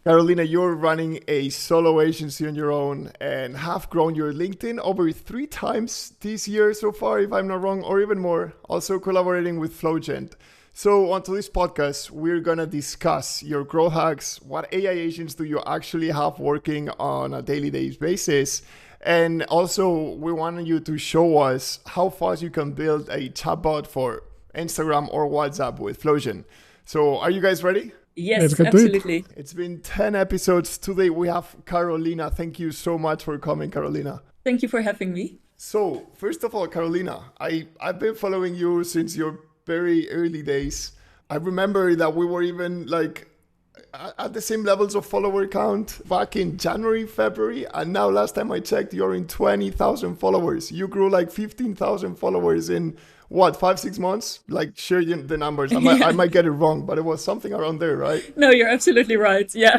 Carolina, you're running a solo agency on your own and have grown your LinkedIn over three times this year so far, if I'm not wrong, or even more. Also collaborating with Flowgent. So, onto this podcast, we're gonna discuss your growth hacks. What AI agents do you actually have working on a daily basis? And also, we want you to show us how fast you can build a chatbot for Instagram or WhatsApp with Flowgent. So, are you guys ready? Let's Yes, get to it. absolutely. It's been 10 episodes. Today we have Carolina. Thank you so much for coming, Carolina. Thank you for having me. So, first of all, Carolina, I've been following you since your very early days. I remember that we were even like at the same levels of follower count back in January, February, and now last time I checked, you're in 20,000 followers. You grew like 15,000 followers in what, 5, 6 months? Like, share the numbers. I might get it wrong, but it was something around there, right? No, you're absolutely right. Yeah.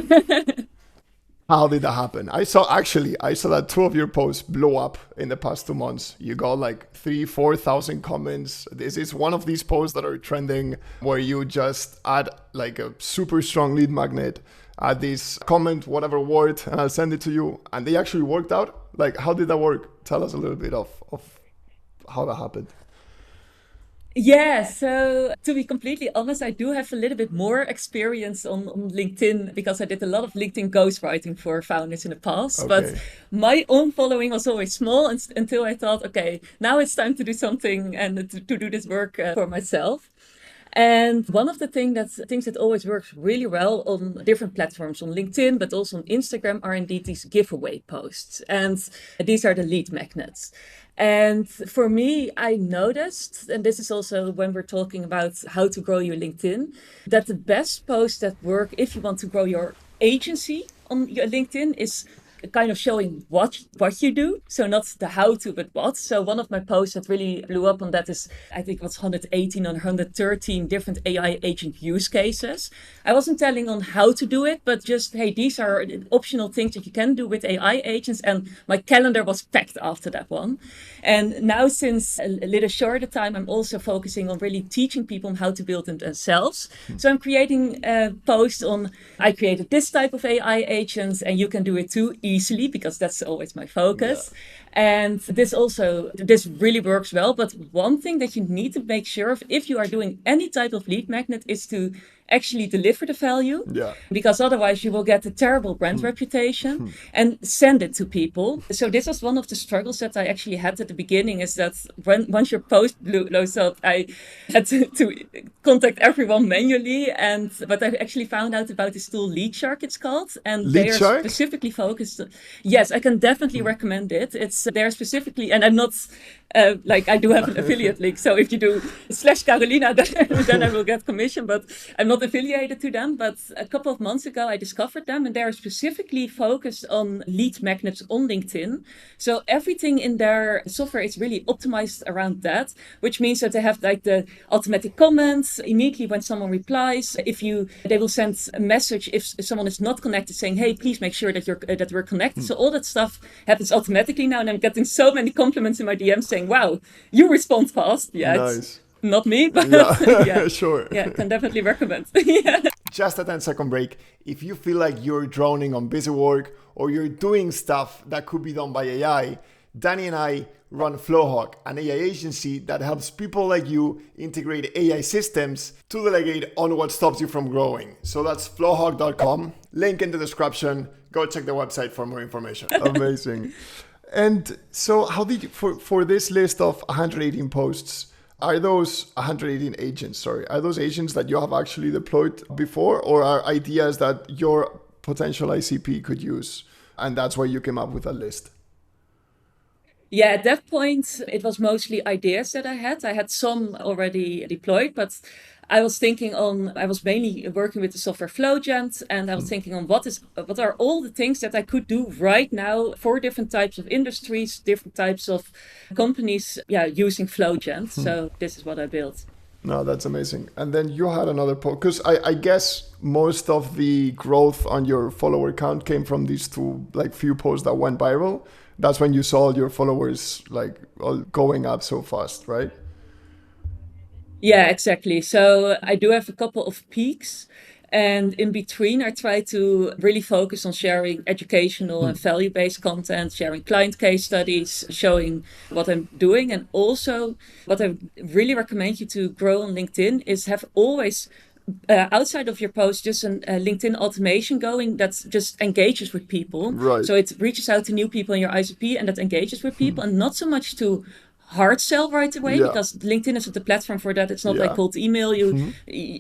How did that happen? I saw that two of your posts blow up in the past 2 months. You got like 3, 4,000 comments. This is one of these posts that are trending where you just add like a super strong lead magnet, add this comment, whatever word, and I'll send it to you. And they actually worked out. Like, how did that work? Tell us a little bit of how that happened. Yeah, so to be completely honest, I do have a little bit more experience on LinkedIn because I did a lot of LinkedIn ghostwriting for founders in the past. But Okay. my own following was always small until I thought, okay, now it's time to do something and to do this work for myself. And one of the things that always works really well on different platforms, on LinkedIn, but also on Instagram, are indeed these giveaway posts. And these are the lead magnets. And for me, I noticed, and this is also when we're talking about how to grow your LinkedIn, that the best posts that work if you want to grow your agency on your LinkedIn is kind of showing what you do, so not the how to but what. So one of my posts that really blew up on that is, I think it was 118 or 113 different AI agent use cases. I wasn't telling on how to do it, but just, hey, these are optional things that you can do with AI agents, and my calendar was packed after that one. And now, since a little shorter time, I'm also focusing on really teaching people on how to build them themselves. So I'm creating a post on, I created this type of AI agents and you can do it too, easily, because that's always my focus. And this really works well. But one thing that you need to make sure of if you are doing any type of lead magnet is to actually deliver the value, Yeah. because otherwise you will get a terrible brand reputation, and send it to people. So this was one of the struggles that I actually had at the beginning, is that once your post blows up, I had to contact everyone manually. But I actually found out about this tool, Lead Shark it's called, and they Lead are Shark? specifically focused. Yes, I can definitely recommend it. They're specifically, and I'm not like, I do have an affiliate link, so if you do /Carolina, then I will get commission, but I'm not affiliated to them. But a couple of months ago, I discovered them, and they're specifically focused on lead magnets on LinkedIn. So everything in their software is really optimized around that, which means that they have like the automatic comments immediately when someone replies. They will send a message if someone is not connected, saying, hey, please make sure that we're connected. So all that stuff happens automatically now, and I'm getting so many compliments in my DMs saying, wow, you respond fast. Yeah, it's Nice. not me, but yeah, Yeah, sure. yeah, can definitely recommend. Yeah. Just a 10-second break. If you feel like you're drowning on busy work or you're doing stuff that could be done by AI, Danny and I run Flowhawk, an AI agency that helps people like you integrate AI systems to delegate on what stops you from growing. So that's flowhawk.com. Link in the description. Go check the website for more information. Amazing. And so how did you, for this list of 118 posts, are those 118 agents, sorry, are those agents that you have actually deployed before, or are ideas that your potential ICP could use? And that's why you came up with a list. Yeah, at that point, it was mostly ideas that I had. I had some already deployed, but I was mainly working with the software Flowgent, and I was thinking on what are all the things that I could do right now for different types of industries, different types of companies, using Flowgent. So this is what I built. No, that's amazing. And then you had another post, because I guess most of the growth on your follower count came from these two, like, few posts that went viral. That's when you saw your followers like all going up so fast, right? Yeah, exactly. So I do have a couple of peaks. And in between, I try to really focus on sharing educational and value-based content, sharing client case studies, showing what I'm doing. And also what I really recommend you to grow on LinkedIn is have always outside of your post, just a LinkedIn automation going that just engages with people. Right. So it reaches out to new people in your ICP and that engages with people, and not so much to hard sell right away, because LinkedIn is not the platform for that. It's not like cold email you,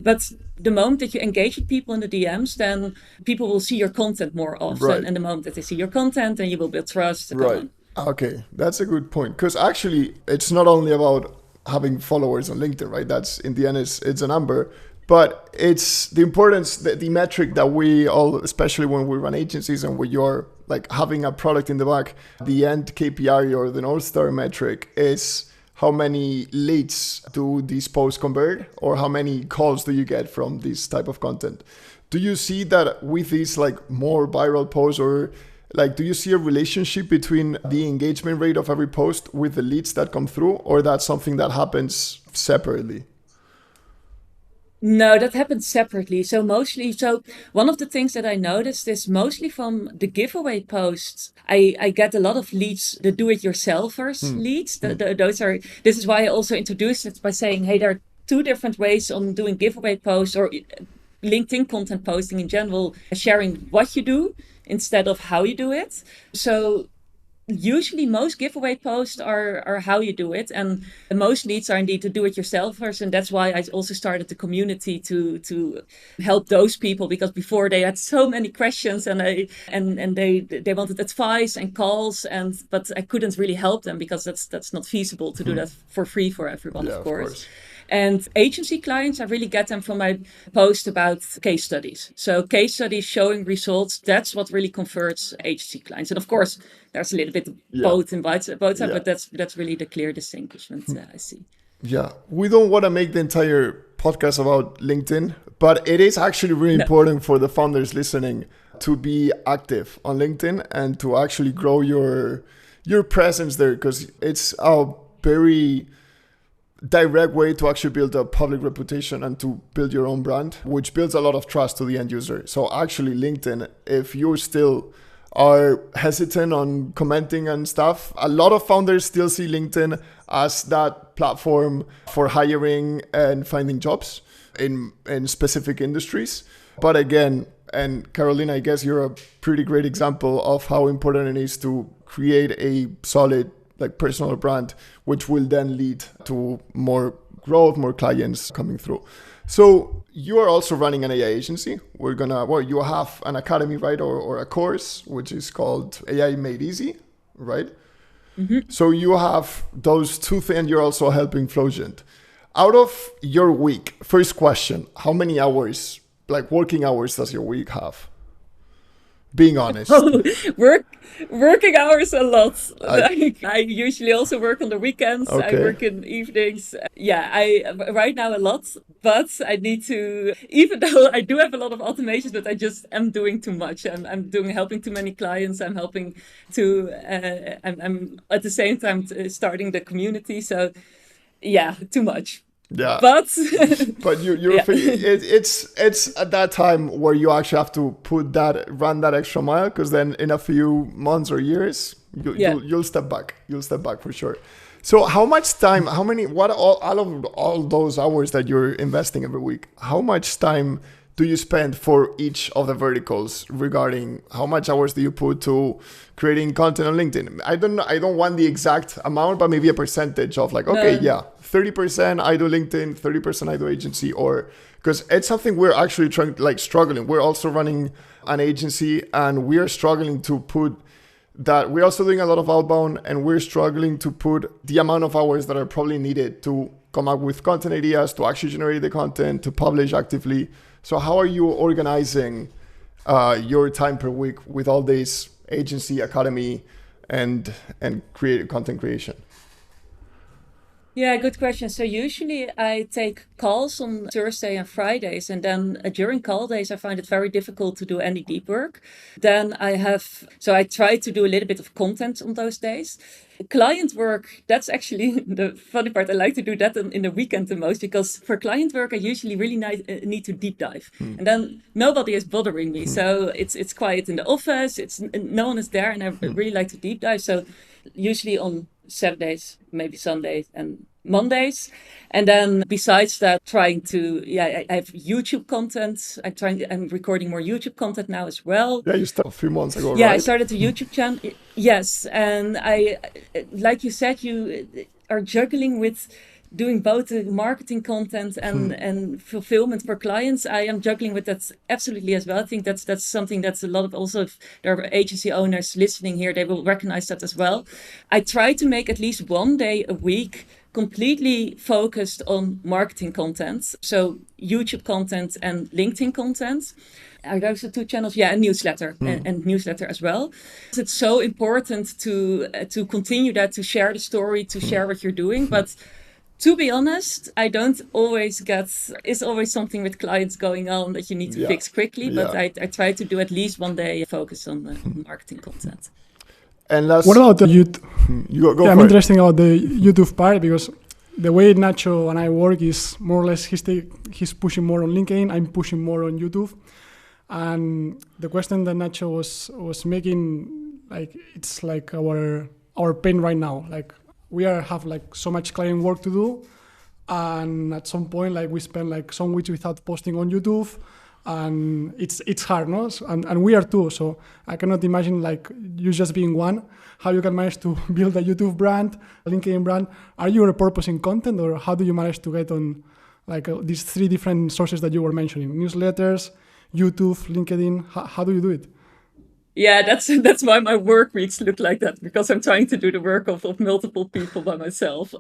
but the moment that you engage with people in the DMs, then people will see your content more often. Right. And the moment that they see your content, then you will build trust. Right. Okay, that's a good point. Because actually, it's not only about having followers on LinkedIn, right? That's in the end, it's a number. But it's the importance, the metric that we all, especially when we run agencies and when you're like having a product in the back, the end KPI or the North Star metric is how many leads do these posts convert, or how many calls do you get from this type of content. Do you see that with these like more viral posts, or like, do you see a relationship between the engagement rate of every post with the leads that come through, or that's something that happens separately? No, that happens separately. So one of the things that I noticed is mostly from the giveaway posts, I get a lot of leads, the do-it-yourselfers leads. This is why I also introduced it by saying, hey, there are two different ways on doing giveaway posts or LinkedIn content posting in general, sharing what you do instead of how you do it. So usually most giveaway posts are how you do it, and most leads are indeed to do-it-yourselfers, and that's why I also started the community to help those people, because before they had so many questions and they wanted advice and calls, but I couldn't really help them because that's not feasible to do that for free for everyone, of course. And agency clients, I really get them from my post about case studies. So case studies showing results, that's what really converts agency clients. And of course, there's a little bit of both in both sides, but that's really the clear distinguishment I see. Yeah, we don't want to make the entire podcast about LinkedIn, but it is actually really important for the founders listening to be active on LinkedIn and to actually grow your presence there, because it's a very direct way to actually build a public reputation and to build your own brand, which builds a lot of trust to the end user. So actually LinkedIn, if you still are hesitant on commenting and stuff, a lot of founders still see LinkedIn as that platform for hiring and finding jobs in specific industries. But again, and Carolina, I guess you're a pretty great example of how important it is to create a solid like personal brand, which will then lead to more growth, more clients coming through. So you are also running an AI agency. You have an academy, right? Or a course, which is called AI Made Easy, right? Mm-hmm. So you have those two things. You're also helping Flowgent. Out of your week, first question, how many hours, like working hours, does your week have? Being honest. Working hours a lot. I usually also work on the weekends. Okay. I work in evenings. I right now a lot, but I need to, even though I do have a lot of automations, but I just am doing too much. I'm helping too many clients. I'm helping to, I'm at the same time starting the community. So yeah, too much. Yeah, but you're it's at that time where you actually have to run that extra mile, because then in a few months or years you'll step back. You'll step back for sure. So how much time? Out of all those hours that you're investing every week, how much time do you spend for each of the verticals? Regarding how much hours do you put to creating content on LinkedIn? I don't want the exact amount, but maybe a percentage of 30% I do LinkedIn, 30% I do agency, or because it's something we're actually struggling. We're also running an agency and we're struggling to put that. We're also doing a lot of outbound and we're struggling to put the amount of hours that are probably needed to come up with content ideas, to actually generate the content, to publish actively. So how are you organizing your time per week with all this agency, academy, and content creation? Yeah, good question. So usually I take calls on Thursday and Fridays, and then during call days, I find it very difficult to do any deep work. Then I try to do a little bit of content on those days. Client work, that's actually the funny part. I like to do that in the weekend the most, because for client work, I usually really need to deep dive. And then nobody is bothering me. So it's quiet in the office, no one is there, and I really like to deep dive. So usually on Saturdays, maybe Sundays and Mondays. And then besides that, I have YouTube content. I'm recording more YouTube content now as well. Yeah, you started a few months ago, Yeah, right? I started a YouTube channel. Yes. And like you said, you are juggling with doing both the marketing content and fulfillment for clients. I am juggling with that absolutely as well. I think that's something that's a lot of, also if there are agency owners listening here, they will recognize that as well. I try to make at least one day a week completely focused on marketing content. So YouTube content and LinkedIn content. Are those the two channels? Yeah, and newsletter and newsletter as well. It's so important to continue that, to share the story, to share what you're doing. But to be honest, I don't always it's always something with clients going on that you need to fix quickly. But I try to do at least one day focus on marketing content. And last, what about the YouTube? You go I'm for it. interested about the YouTube part, because the way Nacho and I work is more or less he's pushing more on LinkedIn, I'm pushing more on YouTube. And the question that Nacho was making, like, it's like our pain right now. Like, we have like so much client work to do, and at some point, like, we spend like some weeks without posting on YouTube, and it's hard, no? And we are too. So I cannot imagine, like, you just being one, how you can manage to build a YouTube brand, a LinkedIn brand. Are you repurposing content, or how do you manage to get on like these three different sources that you were mentioning: newsletters, YouTube, LinkedIn? How do you do it? Yeah, that's why my work weeks look like that, because I'm trying to do the work of multiple people by myself.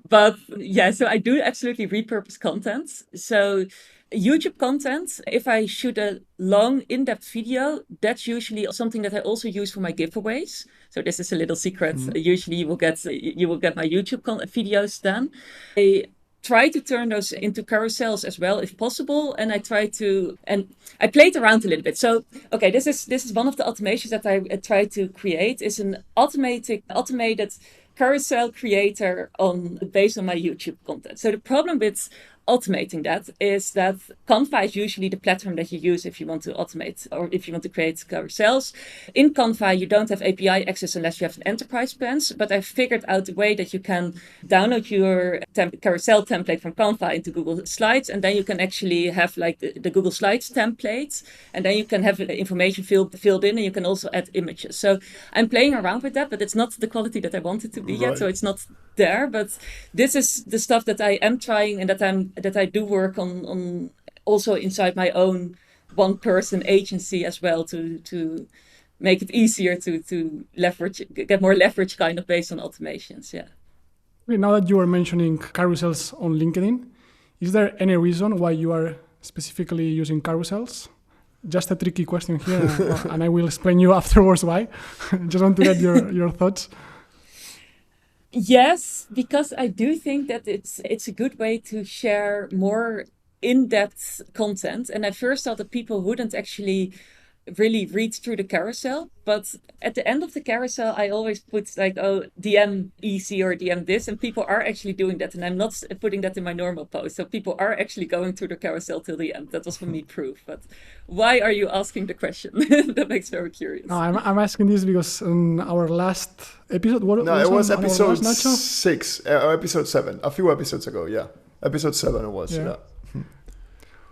But yeah, so I do absolutely repurpose content. So YouTube content, if I shoot a long, in-depth video, that's usually something that I also use for my giveaways. So this is a little secret. Usually you will get my YouTube videos then. I try to turn those into carousels as well if possible, and I played around a little bit. So okay, this is one of the automations that I try to create, is an automated carousel creator based on my YouTube content. So the problem with automating that is that Canva is usually the platform that you use if you want to automate or if you want to create carousels. In Canva, you don't have API access unless you have an enterprise plan, but I figured out a way that you can download your carousel template from Canva into Google Slides, and then you can actually have like the Google Slides templates, and then you can have the information filled in, and you can also add images. So I'm playing around with that, but it's not the quality that I want it to be yet, so it's not there. But this is the stuff that I am trying, and that I do work on also inside my own one-person agency as well, to make it easier to get more leverage kind of based on automations. Yeah. Now that you are mentioning carousels on LinkedIn, is there any reason why you are specifically using carousels? Just a tricky question here, and I will explain you afterwards why. Just want to get your thoughts. Yes, because I do think that it's a good way to share more in-depth content. And I first thought that people wouldn't actually really read through the carousel, but at the end of the carousel, I always put like, oh, DM easy or DM this, and people are actually doing that, and I'm not putting that in my normal post. So people are actually going through the carousel till the end. That was for me proof. But why are you asking the question? That makes me very curious. No, I'm asking this because in our last episode, it was episode 6, or episode 7, a few episodes ago. Yeah, episode 7 it was. Yeah.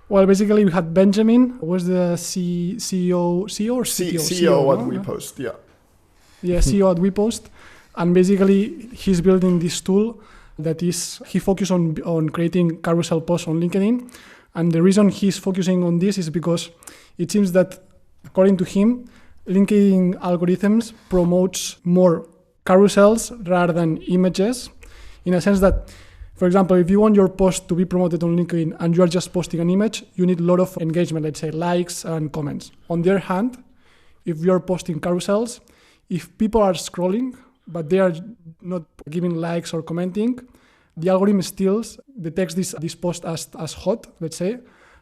Well, basically, we had Benjamin, who was the CEO or CTO? CEO at WePost, yeah. Yeah, CEO at WePost. And basically, he's building this tool that he focuses on creating carousel posts on LinkedIn. And the reason he's focusing on this is because it seems that, according to him, LinkedIn algorithms promotes more carousels rather than images, in a sense that, for example, if you want your post to be promoted on LinkedIn and you are just posting an image, you need a lot of engagement, let's say likes and comments. On the other hand, if you're posting carousels, if people are scrolling, but they are not giving likes or commenting, the algorithm still detects this post as hot, let's say,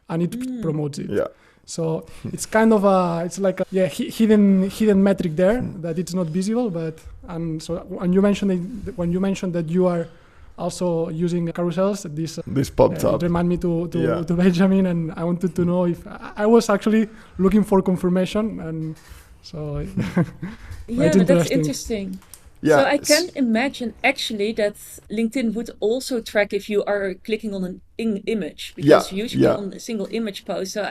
and it promotes it. Yeah. So it's kind of it's like a hidden metric there that it's not visible. But and so when you mentioned that you are also using carousels, this popped up. It reminded me to Benjamin, and I wanted to know if I was actually looking for confirmation, and so yeah, but that's interesting. Yeah. So I can imagine actually that LinkedIn would also track if you are clicking on an image, because usually on a single image post. So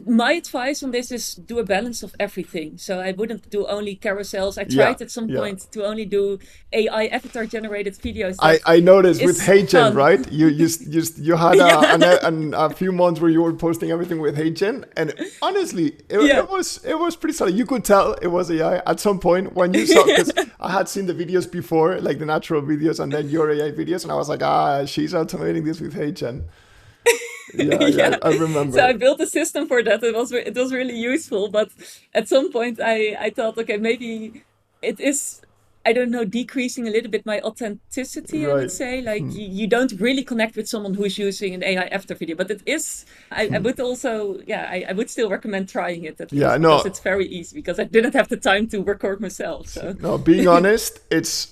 my advice on this is do a balance of everything. So I wouldn't do only carousels. I tried at some point to only do AI avatar generated videos. I noticed with HeyGen, right? You had a few months where you were posting everything with HeyGen, and honestly, it was pretty solid. You could tell it was AI at some point when you saw, because I had seen the videos before, like the natural videos, and then your AI videos, and I was like, she's automating this with HeyGen. Yeah, I remember. So I built a system for that. It was really useful, but at some point I thought, okay, maybe it is, I don't know, decreasing a little bit my authenticity, I would say. Like you don't really connect with someone who's using an AI after video, but it is, I would also, I would still recommend trying it at least, because it's very easy, because I didn't have the time to record myself. So. No, being honest,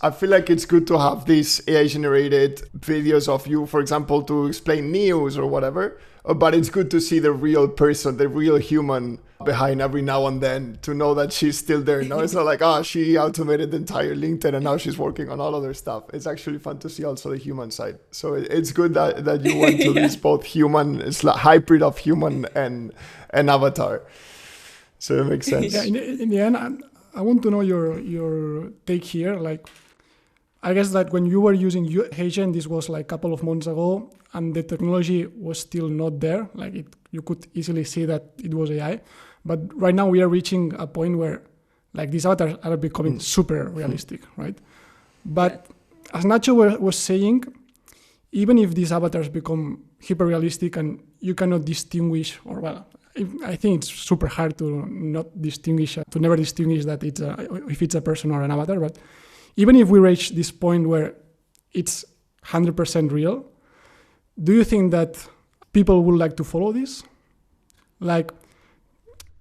I feel like it's good to have these AI generated videos of you, for example, to explain news or whatever. But it's good to see the real person, the real human behind every now and then, to know that she's still there. No, it's not like, she automated the entire LinkedIn and now she's working on all other stuff. It's actually fun to see also the human side. So it's good that you went to this both human, it's like hybrid of human and avatar. So it makes sense. Yeah, in the end, I want to know your take here. Like, I guess that when you were using HeyGen, this was like a couple of months ago, and the technology was still not there. Like you could easily see that it was AI. But right now we are reaching a point where like these avatars are becoming super realistic, right? But as Nacho was saying, even if these avatars become hyper realistic and you cannot distinguish, I think it's super hard to never distinguish that if it's a person or an avatar. But even if we reach this point where it's 100% real, do you think that people would like to follow this? Like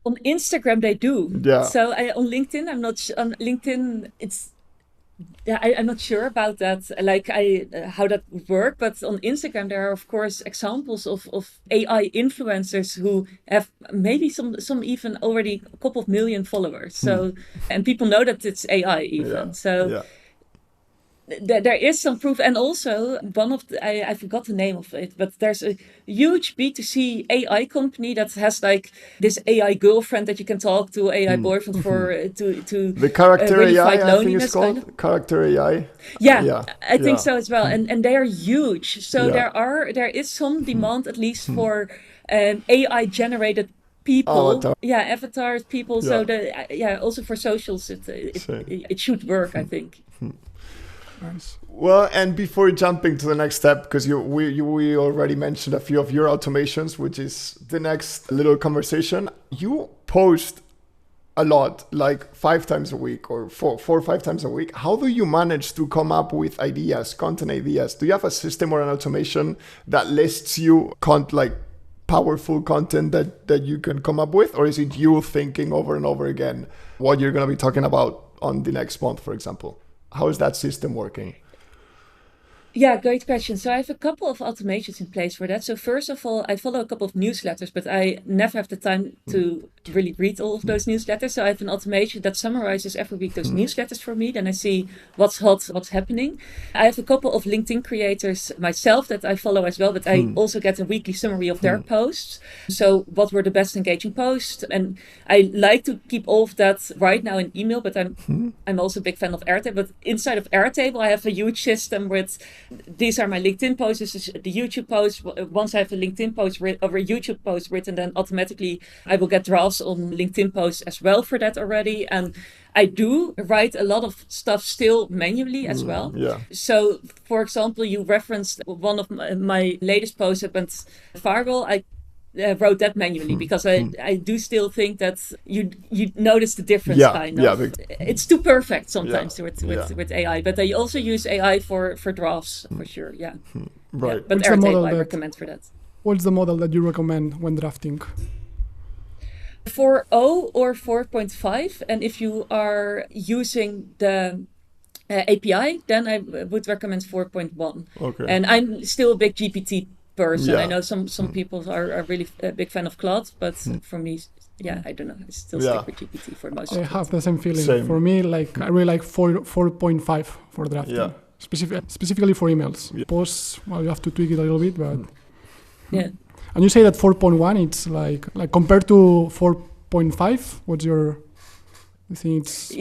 on Instagram, they do. Yeah. So on LinkedIn, I'm not on LinkedIn. I'm not sure about that. Like how that would work. But on Instagram, there are of course examples of AI influencers who have maybe some even already a couple of million followers. So and people know that it's AI even. There is some proof, and also one of I forgot the name of it, but there's a huge B2C AI company that has like this AI girlfriend that you can talk to, AI boyfriend for to the character really AI, fight I think it's called kind of. Character AI. I think so as well, and they are huge. So there is some demand at least for AI generated people, avatars, people. So also for socials, it should work, I think. Nice. Well, and before jumping to the next step, because we already mentioned a few of your automations, which is the next little conversation. You post a lot, like 5 times a week or 4 or 5 times a week. How do you manage to come up with ideas, content ideas? Do you have a system or an automation that lists you powerful content that you can come up with? Or is it you thinking over and over again what you're going to be talking about on the next month, for example? How is that system working? Yeah, great question. So I have a couple of automations in place for that. So first of all, I follow a couple of newsletters, but I never have the time to really read all of those newsletters. So I have an automation that summarizes every week those newsletters for me. Then I see what's hot, what's happening. I have a couple of LinkedIn creators myself that I follow as well, but I also get a weekly summary of their posts. So what were the best engaging posts? And I like to keep all of that right now in email, but I'm also a big fan of Airtable. But inside of Airtable, I have a huge system with these are my LinkedIn posts, this is the YouTube post. Once I have a LinkedIn post or a YouTube post written, then automatically I will get drafts on LinkedIn posts as well for that already. And I do write a lot of stuff still manually as well. Yeah. So, for example, you referenced one of my latest posts that went viral. I wrote that manually because I do still think that you notice the difference, kind of. It's too perfect sometimes with AI, but I also use AI for drafts for sure. Yeah. Right. Yeah, but Airtable I recommend for that. What's the model that you recommend when drafting? 4.0 or 4.5, and if you are using the API, then I would recommend 4.1. Okay. And I'm still a big GPT person. I know some people are really a big fan of Claude, but for me, I don't know. I still stick with GPT for most. I have the same feeling. For me, like I really like 4.5 for drafting. Yeah. Specifically for emails. Yeah. Posts, well, you have to tweak it a little bit, but yeah. And you say that 4.1, it's like compared to 4.5. What's your? You think it's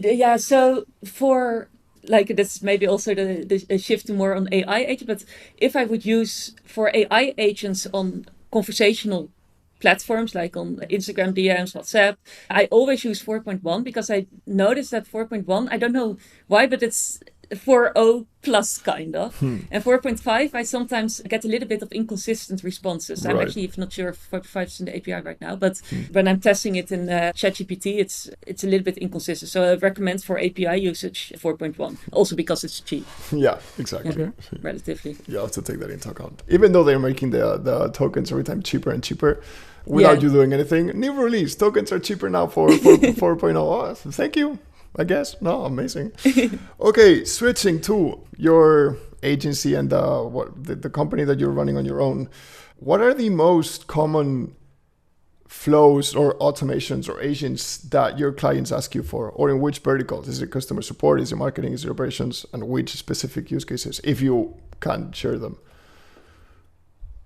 better? So for like this, maybe also the shift to more on AI agents. But if I would use for AI agents on conversational platforms like on Instagram DMs, WhatsApp, I always use 4.1 because I noticed that 4.1, I don't know why, but it's 4.0 plus kind of. And 4.5, I sometimes get a little bit of inconsistent responses. I'm actually not sure if 4.5 is in the API right now, but when I'm testing it in ChatGPT, it's a little bit inconsistent. So I recommend for API usage 4.1, also because it's cheap. Yeah, exactly. Yeah, relatively. You have to take that into account. Even though they're making the tokens every time cheaper and cheaper, without you doing anything. New release, tokens are cheaper now for 4.0. Oh, thank you. I guess. No, amazing. Okay, switching to your agency and the company that you're running on your own. What are the most common flows or automations or agents that your clients ask you for, or in which verticals? Is it customer support? Is it marketing? Is it operations? And which specific use cases, if you can share them?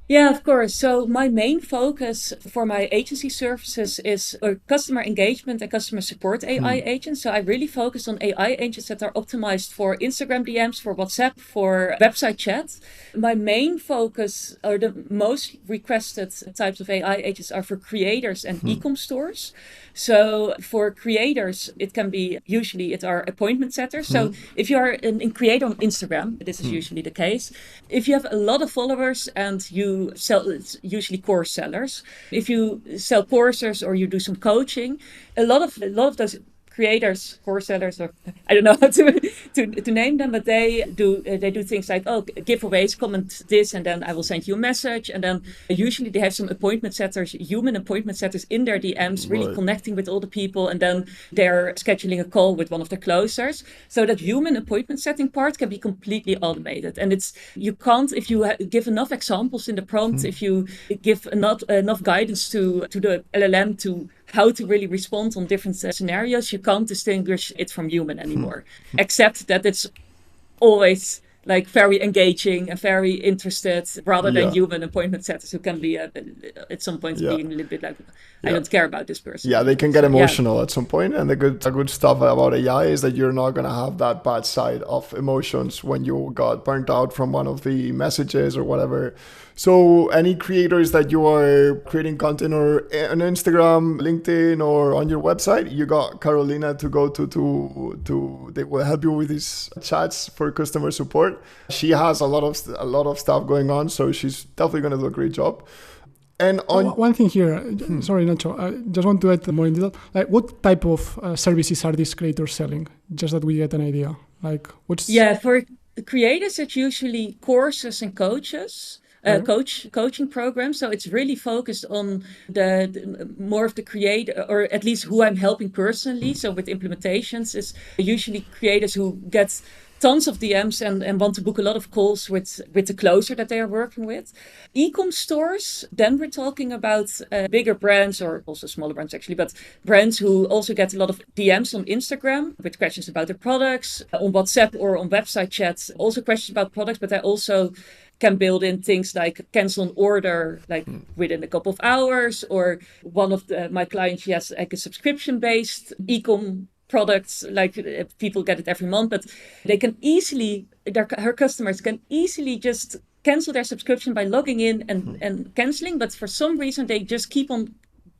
Yeah, of course. So my main focus for my agency services is customer engagement and customer support AI agents. So I really focus on AI agents that are optimized for Instagram DMs, for WhatsApp, for website chat. My main focus, or the most requested types of AI agents, are for creators and e-com stores. So for creators, it can be usually it are appointment setters. So if you are a creator on Instagram, this is usually the case. If you have a lot of followers and you sell, it's usually course sellers. If you sell courses or you do some coaching, a lot of those creators, course sellers, or I don't know how to name them, but they do things like giveaways, comment this, and then I will send you a message. And then usually they have some appointment setters, human appointment setters in their DMs, really connecting with all the people, and then they're scheduling a call with one of their closers. So that human appointment setting part can be completely automated, and you can't if you give enough examples in the prompt, if you give enough guidance to the LLM to how to really respond on different scenarios, you can't distinguish it from human anymore, except that it's always like very engaging and very interested, rather than human appointment setters who can be at some point being a little bit like, I don't care about this person. Yeah, they can get emotional at some point, and the good stuff about AI is that you're not going to have that bad side of emotions when you got burnt out from one of the messages or whatever. So any creators that you are creating content or on Instagram, LinkedIn, or on your website, you got Carolina to go to they will help you with these chats for customer support. She has a lot of stuff going on, so she's definitely going to do a great job. And one thing here, sorry Nacho, I just want to add more in detail. Like, what type of services are these creators selling? Just that we get an idea. Like, what's for creators, it's usually courses and coaches. Coaching programs. So it's really focused on the more of the creator, or at least who I'm helping personally. So with implementations, is usually creators who get tons of DMs and want to book a lot of calls with the closer that they are working with. E-com stores, then we're talking about bigger brands, or also smaller brands actually, but brands who also get a lot of DMs on Instagram with questions about their products, on WhatsApp or on website chats, also questions about products, but I also can build in things like cancel an order like within a couple of hours, or one of my clients, she has like a subscription-based e-com products, like people get it every month, but they can easily, her customers can easily just cancel their subscription by logging in and canceling, but for some reason they just keep on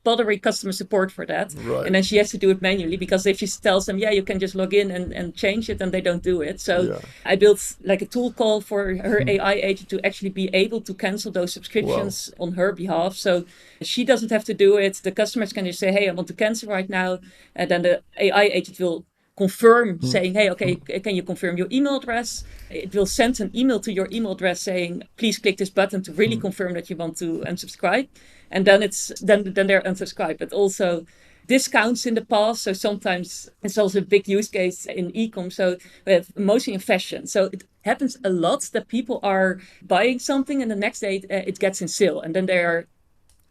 bothering customer support for that. Right. And then she has to do it manually, because if she tells them, yeah, you can just log in and change it, then they don't do it. So Yeah. I built like a tool call for her AI agent to actually be able to cancel those subscriptions on her behalf. So she doesn't have to do it. The customers can just say, hey, I want to cancel right now. And then the AI agent will confirm, saying, hey, okay, can you confirm your email address? It will send an email to your email address saying, please click this button to really confirm that you want to unsubscribe. And then then they're unsubscribed. But also discounts in the past. So sometimes it's also a big use case in e-com. So we have mostly in fashion. So it happens a lot that people are buying something and the next day it gets in sale. And then they are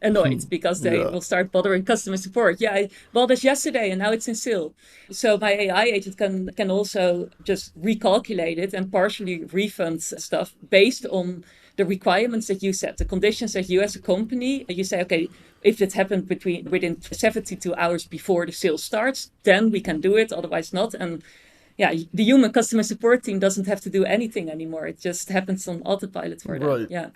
annoyed because they will start bothering customer support. Yeah, I bought this yesterday and now it's in sale. So my AI agent can also just recalculate it and partially refund stuff based on the requirements that you set, the conditions that you as a company, you say, okay, if it happened within 72 hours before the sale starts, then we can do it, otherwise not. And yeah, the human customer support team doesn't have to do anything anymore. It just happens on autopilot for them. Right. Yeah.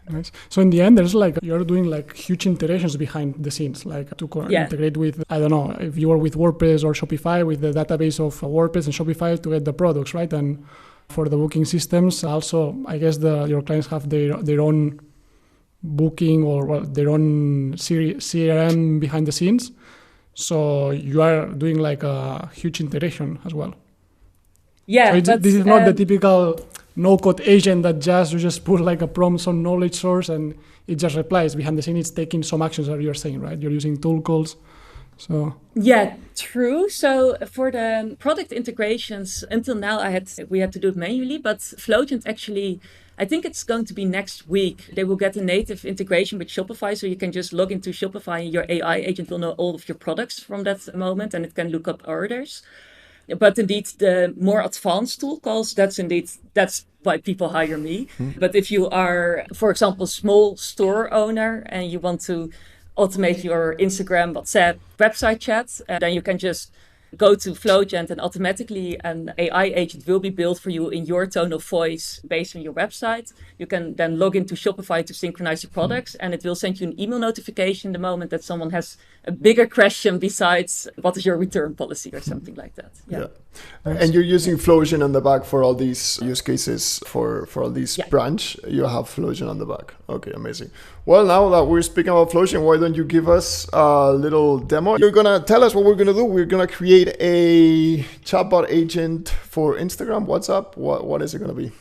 Nice. So in the end, there's like, you're doing like huge integrations behind the scenes, like to integrate with, I don't know, if you are with WordPress or Shopify, with the database of WordPress and Shopify to get the products, right? And for the booking systems, also, I guess your clients have their own booking or their own CRM behind the scenes. So you are doing like a huge integration as well. Yeah, so this is not the typical no-code agent that you just put like a prompt on knowledge source and it just replies. Behind the scene, it's taking some actions that you're saying, right? You're using tool calls. So yeah, true. So for the product integrations, until now we had to do it manually, but Flowgent actually, I think it's going to be next week. They will get a native integration with Shopify, so you can just log into Shopify and your AI agent will know all of your products from that moment and it can look up orders. But indeed, the more advanced tool calls, that's why people hire me. But if you are, for example, small store owner and you want to automate your Instagram, WhatsApp, website chat, then you can just go to Flowgent and automatically an AI agent will be built for you in your tone of voice based on your website. You can then log into Shopify to synchronize your products and it will send you an email notification the moment that someone has a bigger question besides what is your return policy or something like that. Yeah. And you're using Flowgent on the back for all these use cases for all these branch. You have Flowgent on the back. Okay, amazing. Well, now that we're speaking about Flowgent, why don't you give us a little demo? You're gonna tell us what we're gonna do. We're gonna create a chatbot agent for Instagram, WhatsApp. What is it gonna be?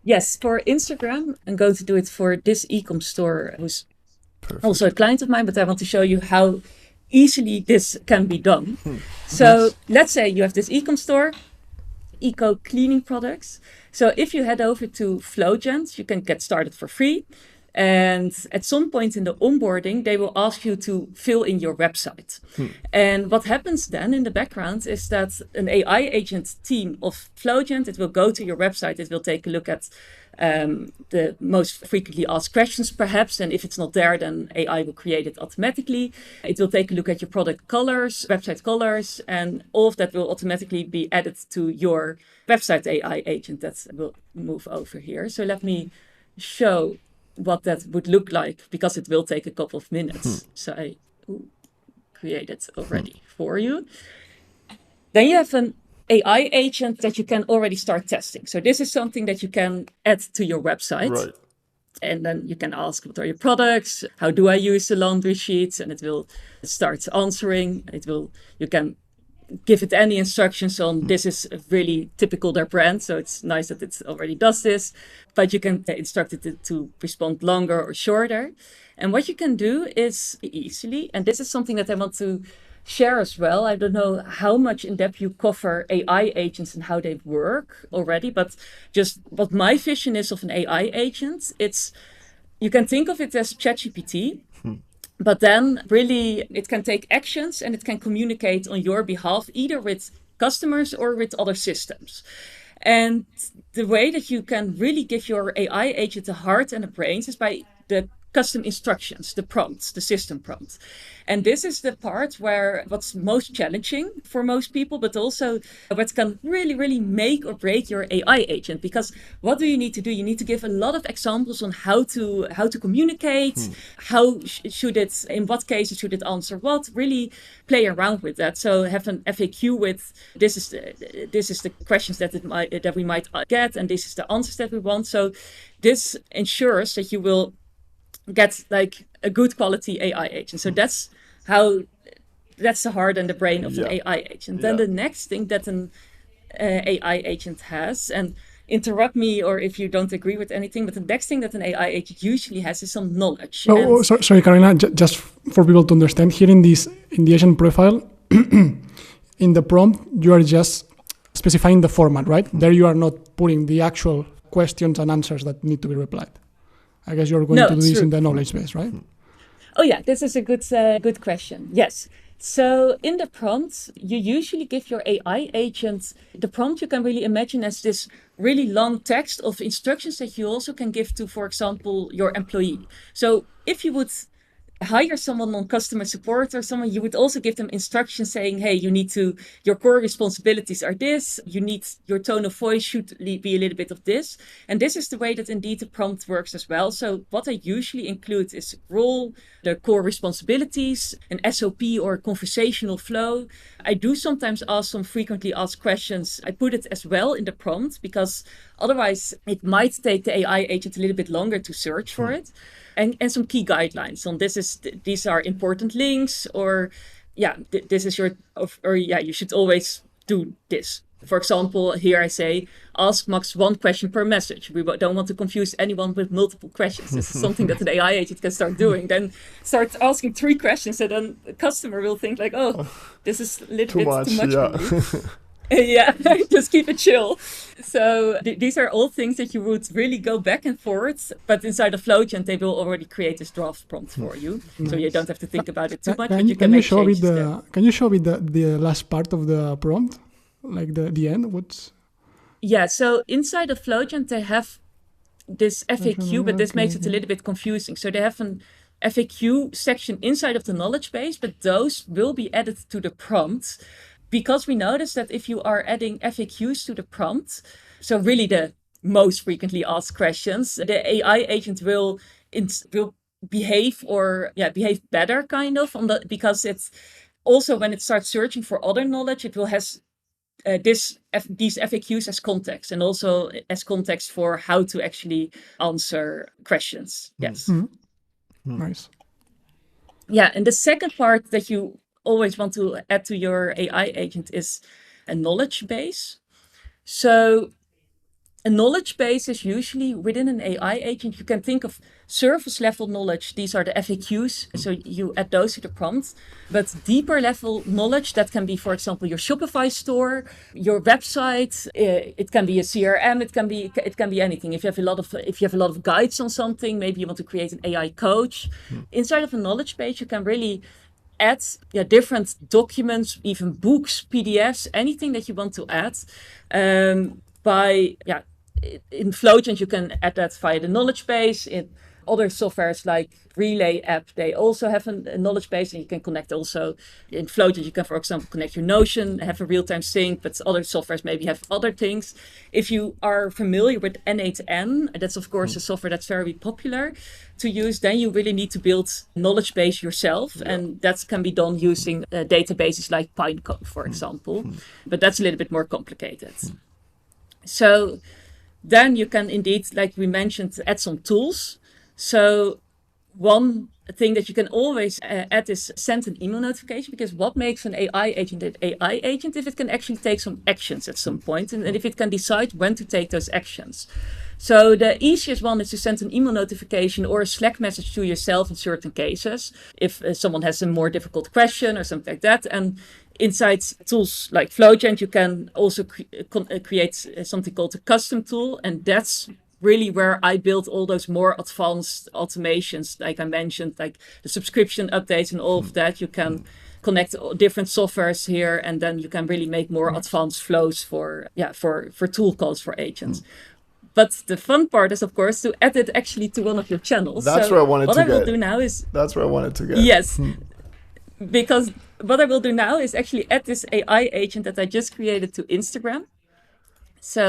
Yes, for Instagram, I'm going to do it for this e-com store who's also a client of mine, but I want to show you how easily this can be done. So let's say you have this e-com store, eco cleaning products. So if you head over to Flowgent, you can get started for free. And at some point in the onboarding, they will ask you to fill in your website. And what happens then in the background is that an AI agent team of Flowgent, it will go to your website, it will take a look at the most frequently asked questions perhaps, and if it's not there, then AI will create it automatically. It will take a look at your product colors, website colors, and all of that will automatically be added to your website AI agent that will move over here. So let me show what that would look like, because it will take a couple of minutes. So I create it already for you. Then you have an AI agent that you can already start testing. So this is something that you can add to your website. Right. And then you can ask, what are your products? How do I use the laundry sheets? And it will start answering. You can give it any instructions on this is really typical their brand. So it's nice that it already does this, but you can instruct it to respond longer or shorter. And what you can do is easily, and this is something that I want to share as well. I don't know how much in depth you cover AI agents and how they work already, but just what my vision is of an AI agent, you can think of it as ChatGPT, but then really it can take actions and it can communicate on your behalf, either with customers or with other systems. And the way that you can really give your AI agent a heart and a brains is by the custom instructions, the prompts, the system prompts. And this is the part where what's most challenging for most people, but also what can really, really make or break your AI agent. Because what do you need to do? You need to give a lot of examples on how to communicate, how should it, in what cases should it answer what, really play around with that. So have an FAQ with this is the questions that we might get, and this is the answers that we want. So this ensures that you will get like a good quality AI agent. So that's the heart and the brain of an AI agent. Then the next thing that an AI agent has, and interrupt me or if you don't agree with anything, but the next thing that an AI agent usually has is some knowledge. Sorry, Carolina, just for people to understand, here in the agent profile, in the prompt, you are just specifying the format, right? There you are not putting the actual questions and answers that need to be replied. I guess you're going to do this in the knowledge base, right? Oh yeah, this is a good question. Yes. So in the prompt, you usually give your AI agent, the prompt you can really imagine as this really long text of instructions that you also can give to, for example, your employee. So if you would hire someone on customer support or someone, you would also give them instructions saying, hey, your core responsibilities are this, your tone of voice should be a little bit of this. And this is the way that indeed the prompt works as well. So what I usually include is role, the core responsibilities, an SOP or conversational flow. I do sometimes ask some frequently asked questions. I put it as well in the prompt because otherwise it might take the AI agent a little bit longer to search for it. And some key guidelines on these are important links, or this is you should always do this. For example, here I say, ask max one question per message. We don't want to confuse anyone with multiple questions. This is something that an AI agent can start doing. Then start asking 3 questions, and then the customer will think like, oh, this is a little bit too much for me. Yeah, just keep it chill. So these are all things that you would really go back and forth, but inside of Flowchart they will already create this draft prompt for you, so you don't have to think about it too much. But you can make changes there. Can you show me the last part of the prompt, like the end? So inside of Flowchart they have this FAQ, but this makes it a little bit confusing. So they have an FAQ section inside of the knowledge base, but those will be added to the prompt. Because we noticed that if you are adding FAQs to the prompt, so really the most frequently asked questions, the AI agent will behave better kind of because it's also when it starts searching for other knowledge, it will has these FAQs as context, and also as context for how to actually answer questions. Yes. Nice. Yeah, and the second part that you always want to add to your AI agent is a knowledge base. So a knowledge base is usually within an AI agent. You can think of surface level knowledge. These are the FAQs. So you add those to the prompt. But deeper level knowledge, that can be, for example, your Shopify store, your website. It can be a CRM. It can be anything. If you have a lot of guides on something, maybe you want to create an AI coach. Inside of a knowledge base, you can really add different documents, even books, PDFs, anything that you want to add. In Flowchart, you can add that via the knowledge base. In other softwares like Relay app, they also have a knowledge base, and you can connect also. In Flowchart, you can, for example, connect your Notion, have a real-time sync, but other softwares maybe have other things. If you are familiar with N8N, that's of course a software that's very popular to use, then you really need to build knowledge base yourself. And that can be done using databases like Pinecone, for example. But that's a little bit more complicated. So then you can indeed, like we mentioned, add some tools. So one thing that you can always add is send an email notification, because what makes an AI agent an AI agent? If it can actually take some actions at some point, and if it can decide when to take those actions. So the easiest one is to send an email notification or a Slack message to yourself in certain cases, if someone has a more difficult question or something like that. And inside tools like Flowchart, you can also create something called a custom tool. And that's really where I built all those more advanced automations, like I mentioned, like the subscription updates and all of that. You can connect different softwares here, and then you can really make more advanced flows for tool calls for agents. But the fun part is, of course, to add it actually to one of your channels. That's so where I wanted to what I will get. do now is... That's where I wanted to get. Yes, because what I will do now is actually add this AI agent that I just created to Instagram. So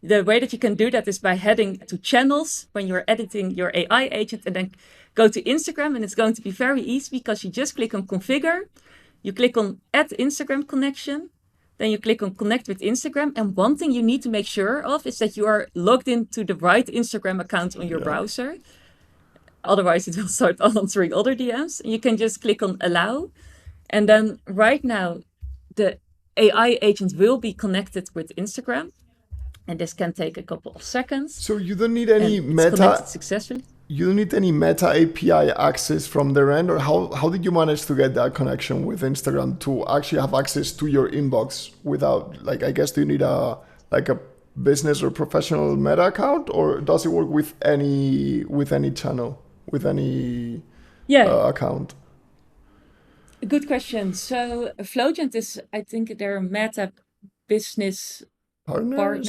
the way that you can do that is by heading to channels when you're editing your AI agent, and then go to Instagram, and it's going to be very easy because you just click on configure, you click on add Instagram connection, then you click on connect with Instagram. And one thing you need to make sure of is that you are logged into the right Instagram account on your browser. Otherwise it will start answering other DMs. And you can just click on allow. And then right now the AI agent will be connected with Instagram. And this can take a couple of seconds. So you don't need any connected successfully. You don't need any Meta API access from their end, or how did you manage to get that connection with Instagram to actually have access to your inbox without, like, I guess, do you need a business or professional Meta account, or does it work with any channel, with any account? Good question. So Flowgent is, I think they're a Meta business partners,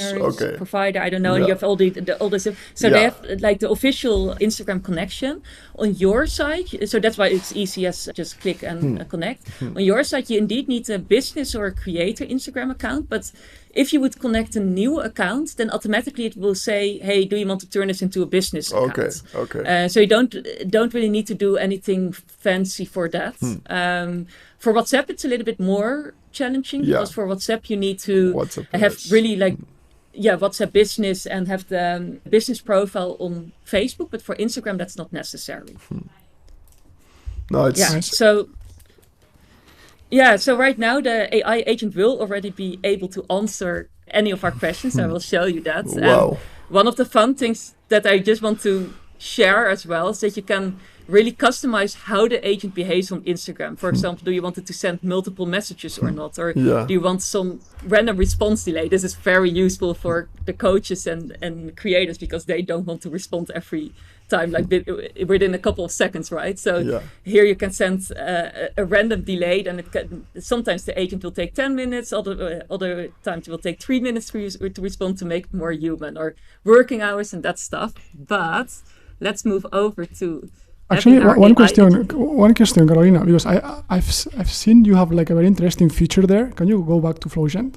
provider, I don't know. And you have all the stuff. So they have like the official Instagram connection on your side. So that's why it's easy as just click and connect. On your side, you indeed need a business or a creator Instagram account. But if you would connect a new account, then automatically it will say, hey, do you want to turn this into a business account? Okay. So you don't really need to do anything fancy for that. For WhatsApp, it's a little bit more challenging because for WhatsApp you need to have really WhatsApp business and have the business profile on Facebook, but for Instagram that's not necessary. No, it's nice. So right now the AI agent will already be able to answer any of our questions. I will show you that. Wow. One of the fun things that I just want to share as well is that you can really customize how the agent behaves on Instagram. For example, do you want it to send multiple messages or not? Or do you want some random response delay? This is very useful for the coaches and creators because they don't want to respond every time, like within a couple of seconds, right? So here you can send a random delay, and sometimes the agent will take 10 minutes, other times it will take 3 minutes to respond to make it more human, or working hours and that stuff. But let's move over to... Actually, one question, Carolina, because I've seen you have like a very interesting feature there. Can you go back to Flowgent?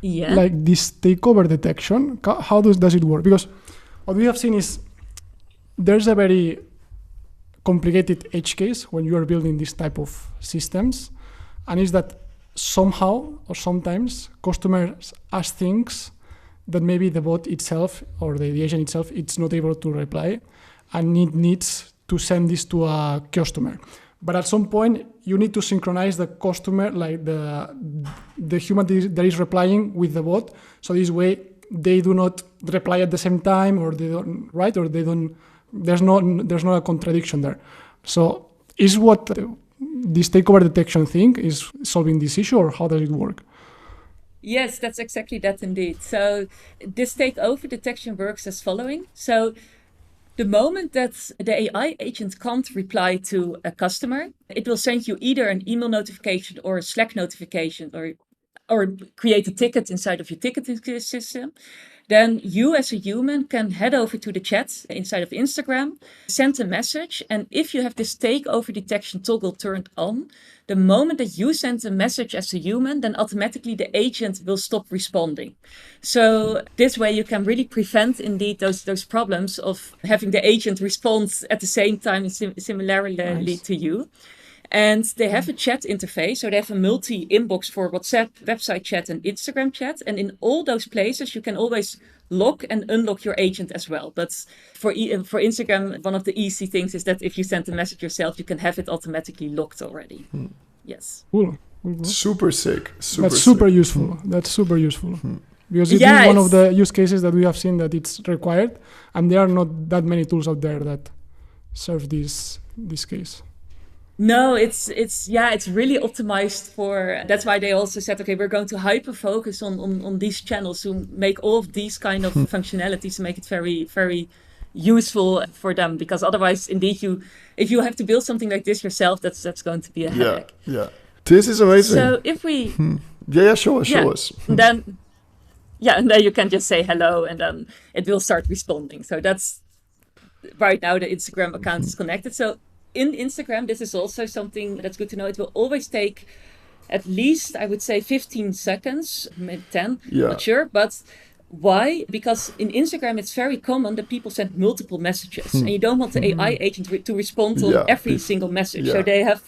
Yeah. Like this takeover detection, how does it work? Because what we have seen is there's a very complicated edge case when you are building this type of systems, and is that somehow or sometimes customers ask things that maybe the bot itself or the agent itself it's not able to reply, and it needs to send this to a customer. But at some point, you need to synchronize the customer, like the human that is replying with the bot. So this way, they do not reply at the same time, or they don't, right? Or they don't. There's not a contradiction there. So is what this takeover detection thing is solving this issue, or how does it work? Yes, that's exactly that indeed. So this takeover detection works as following. So the moment that the AI agent can't reply to a customer, it will send you either an email notification or a Slack notification, or create a ticket inside of your ticketing system. Then you as a human can head over to the chat inside of Instagram, send a message, and if you have this takeover detection toggle turned on, the moment that you send a message as a human, then automatically the agent will stop responding. So this way you can really prevent indeed those problems of having the agent respond at the same time similarly to you. And they have a chat interface, so they have a multi-inbox for WhatsApp, website chat, and Instagram chat. And in all those places, you can always lock and unlock your agent as well. But for Instagram, one of the easy things is that if you send a message yourself, you can have it automatically locked already. Yes. Cool. Super sick. That's super useful. That's super useful. Because it is one of the use cases that we have seen that it's required, and there are not that many tools out there that serve this case. No, it's really optimized for. That's why they also said, okay, we're going to hyper focus on these channels to make all of these kind of functionalities to make it very, very useful for them. Because otherwise, indeed, if you have to build something like this yourself, that's going to be a headache. Yeah. This is amazing. So if we show us. Then Yeah, and then you can just say hello and then it will start responding. So that's right now the Instagram account is connected. So in Instagram, this is also something that's good to know. It will always take at least, I would say, 15 seconds, maybe 10, not sure. But why? Because in Instagram, it's very common that people send multiple messages and you don't want the AI agent to respond on every single message. So they have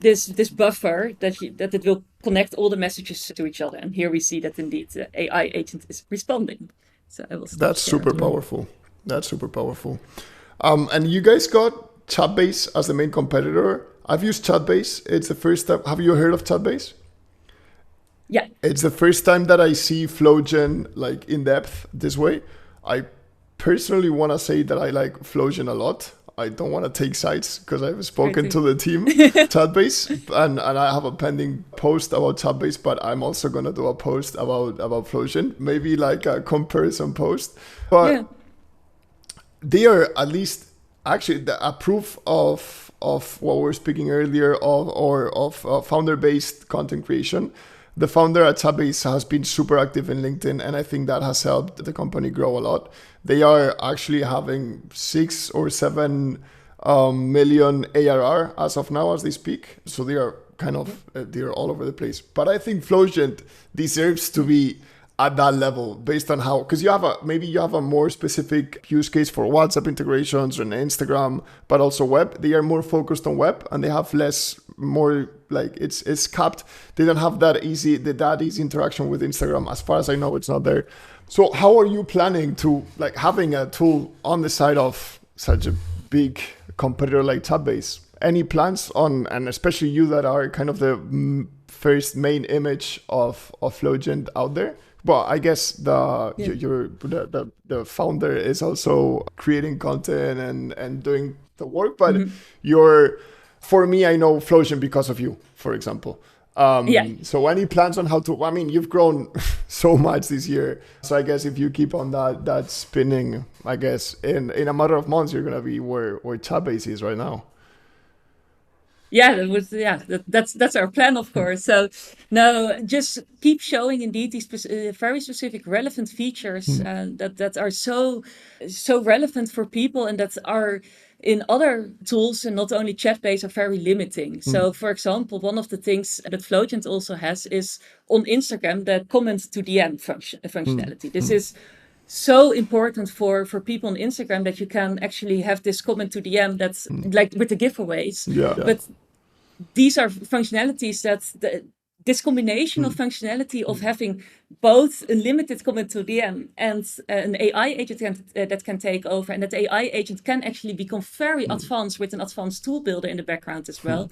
this buffer that it will connect all the messages to each other. And here we see that indeed the AI agent is responding. So I will stop. That's super powerful. That's super powerful. And you guys got Chatbase as the main competitor. I've used Chatbase. It's the first time. Have you heard of Chatbase? Yeah. It's the first time that I see Flowgen like in depth this way. I personally want to say that I like Flowgen a lot. I don't want to take sides because I've spoken to the team, Chatbase, and I have a pending post about Chatbase, but I'm also going to do a post about Flowgen, maybe like a comparison post. But they are at least actually a proof of what we were speaking earlier of founder-based content creation. The founder at Chatbase has been super active in LinkedIn, and I think that has helped the company grow a lot. They are actually having 6 or 7 million ARR as of now, as they speak. So they are they're all over the place. But I think Flowgen deserves to be at that level based on how, because you have a more specific use case for WhatsApp integrations and Instagram, but also web. They are more focused on web and they have more like it's capped. They don't have that easy interaction with Instagram. As far as I know, it's not there. So how are you planning to like having a tool on the side of such a big competitor like Chatbase? Any plans on, and especially you that are kind of the first main image of Flowgen out there? Well, I guess the founder is also creating content and doing the work, but for me, I know Flowgen because of you, for example. So any plans on how to, I mean, you've grown so much this year. So I guess if you keep on that spinning, I guess in a matter of months, you're going to be where Chatbase is right now. That's our plan, of course. So no, just keep showing indeed these very specific relevant features that are so relevant for people and that are in other tools and not only Chatbase are very limiting. So for example, one of the things that Flowgen also has is on Instagram that comment to DM functionality. This is so important for people on Instagram that you can actually have this comment to DM that's like with the giveaways. But these are functionalities this combination of functionality of having both a limited comment to DM and an AI agent that can take over, and that AI agent can actually become very advanced with an advanced tool builder in the background as well.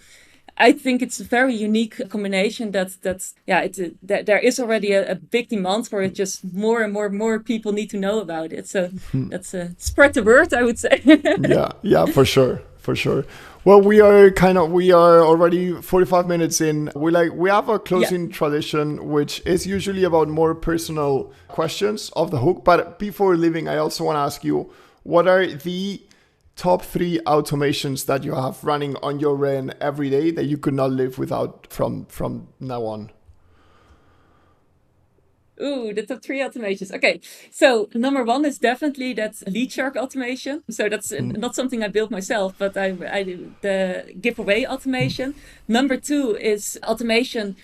I think it's a very unique combination there is already a big demand for it, just more and more people need to know about it. So that's spread the word, I would say. Yeah, for sure. Well, we are already 45 minutes in. We have a closing tradition, which is usually about more personal questions off the hook. But before leaving, I also want to ask you, what are the top 3 automations that you have running on your end every day that you could not live without from now on? Ooh, the top 3 automations. Okay, so number 1 is definitely that lead shark automation. So that's not something I built myself, but I do the giveaway automation. Number 2 is automation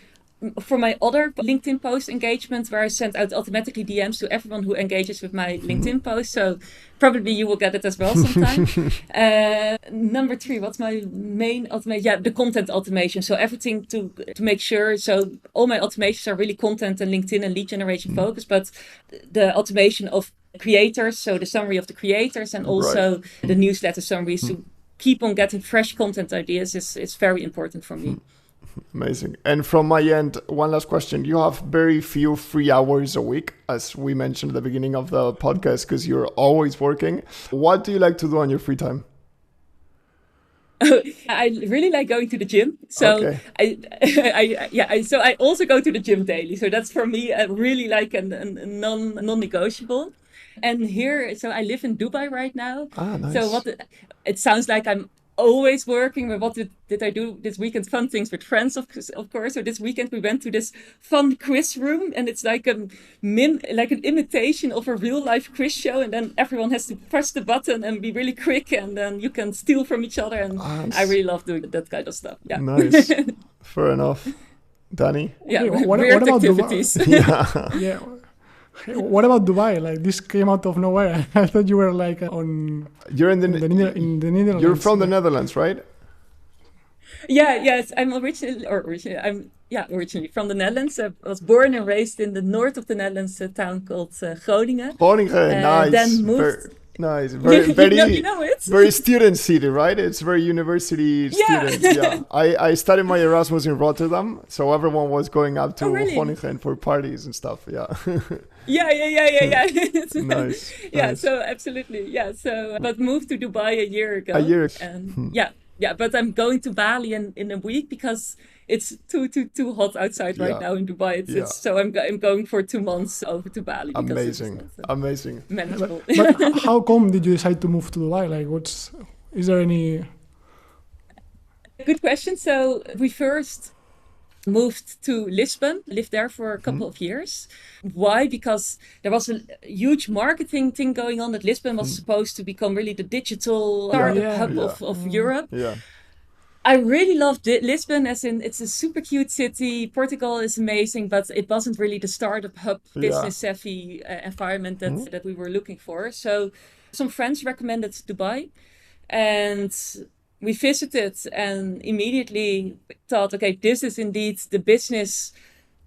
for my other LinkedIn post engagement, where I send out automatically DMs to everyone who engages with my LinkedIn post. So probably you will get it as well sometime. Number 3, what's my main automation? Yeah, the content automation. So everything to make sure. So all my automations are really content and LinkedIn and lead generation focused, but the automation of creators. So the summary of the creators and also the newsletter summaries to keep on getting fresh content ideas is very important for me. Amazing. And from my end, one last question. You have very few free hours a week, as we mentioned at the beginning of the podcast, because you're always working. What do you like to do on your free time? I really like going to the gym. So I also go to the gym daily. So that's for me really like a non-negotiable. And here, so I live in Dubai right now. Nice. So it sounds like I'm always working. But what did I do this weekend? Fun things with friends, of course. So this weekend we went to this fun quiz room, and it's like an imitation of a real life quiz show. And then everyone has to press the button and be really quick, and then you can steal from each other. And I really love doing that kind of stuff. Yeah. Nice. Fair enough. Danny? Yeah, Okay, what weird about activities. Yeah. What about Dubai? Like, this came out of nowhere. I thought you were like You're in the Netherlands. You're from the Netherlands, right? Yes, I'm originally from the Netherlands. I was born and raised in the north of the Netherlands, a town called Groningen. Groningen, nice. Then moved. Nice, very, you know it. Very student city, right? It's very university student. Yeah, I studied my Erasmus in Rotterdam, so everyone was going up to Groningen for parties and stuff. Yeah. Yeah. Nice. Yeah, nice. so absolutely. Yeah, so but moved to Dubai a year ago. And yeah, but I'm going to Bali in a week because it's too hot outside right now in Dubai. So I'm going for 2 months over to Bali. Amazing. Manageable. But how come did you decide to move to Dubai? Like, is there any? Good question. So we first moved to Lisbon, lived there for a couple of years. Why? Because there was a huge marketing thing going on that Lisbon was supposed to become really the digital hub of Europe. Yeah. I really loved Lisbon, as in it's a super cute city. Portugal is amazing, but it wasn't really the startup hub, business savvy environment that we were looking for. So some friends recommended Dubai, and we visited and immediately thought, okay, this is indeed the business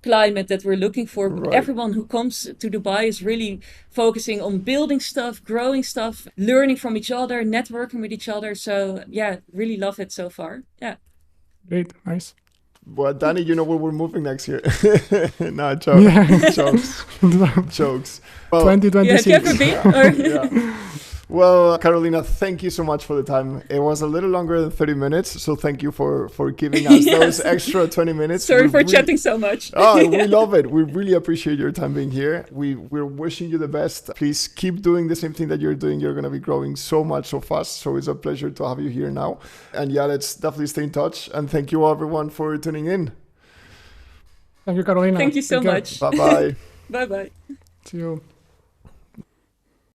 climate that we're looking for. Right. Everyone who comes to Dubai is really focusing on building stuff, growing stuff, learning from each other, networking with each other. So yeah, really love it so far. Yeah. Great, nice. Well, Danny, you know where we're moving next year. No, jokes. Yeah. Jokes. Well, 2026. Yeah, have you ever been? Well, Carolina, thank you so much for the time. It was a little longer than 30 minutes, so thank you for giving us those extra 20 minutes. Sorry for chatting so much. We love it. We really appreciate your time being here. We're wishing you the best. Please keep doing the same thing that you're doing. You're going to be growing so much, so fast. So it's a pleasure to have you here now. And yeah, let's definitely stay in touch. And thank you everyone for tuning in. Thank you, Carolina. Thank you so much. Bye-bye. Bye-bye. See you.